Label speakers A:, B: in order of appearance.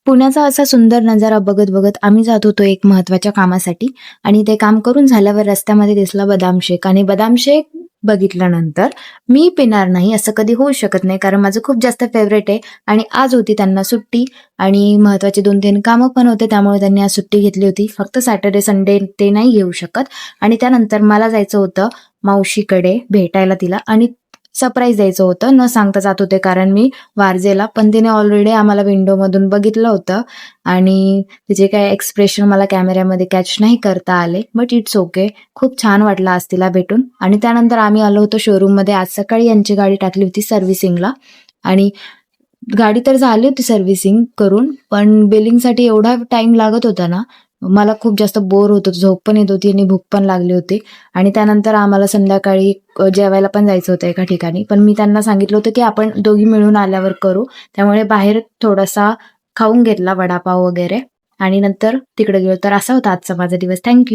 A: पुण्याचा असा सुंदर नजारा बघत बघत आम्ही जात होतो एक महत्वाच्या कामासाठी आणि ते काम करून झाल्यावर रस्त्यामध्ये दिसला बदाम शेक आणि बदाम शेक बघितल्यानंतर मी पिणार नाही असं कधी होऊ शकत नाही कारण माझं खूप जास्त फेवरेट आहे आणि आज होती त्यांना सुट्टी आणि महत्वाचे 2-3 कामं पण होते त्यामुळे त्यांनी आज सुट्टी घेतली होती. फक्त सॅटर्डे संडे ते नाही घेऊ शकत आणि त्यानंतर मला जायचं होतं मावशीकडे भेटायला तिला आणि सरप्राईज द्यायचं होतं. न सांगता जात होते कारण मी वारजेला, पण तिने ऑलरेडी आम्हाला विंडोमधून बघितलं होतं आणि तिचे काय एक्सप्रेशन मला कॅमेऱ्यामध्ये कॅच नाही करता आले. But it's okay. खूप छान वाटलं आज तिला भेटून आणि त्यानंतर आम्ही आलो होतो शोरूममध्ये. आज सकाळी यांची गाडी टाकली होती सर्व्हिसिंगला आणि गाडी तर झाली होती सर्व्हिसिंग करून, पण बिलिंगसाठी एवढा टाईम लागत होता ना, मला खूप जास्त बोर होत होतं, झोप पण येत होती आणि भूक पण लागली होती आणि त्यानंतर आम्हाला संध्याकाळी जेवायला पण जायचं होतं एका ठिकाणी. पण मी त्यांना सांगितलं होतं, की आपण दोघी मिळून आल्यावर करू. त्यामुळे बाहेर थोडासा खाऊन घेतला वडापाव वगैरे आणि नंतर तिकडे गेलो. तर असा होता आजचा माझा दिवस. थँक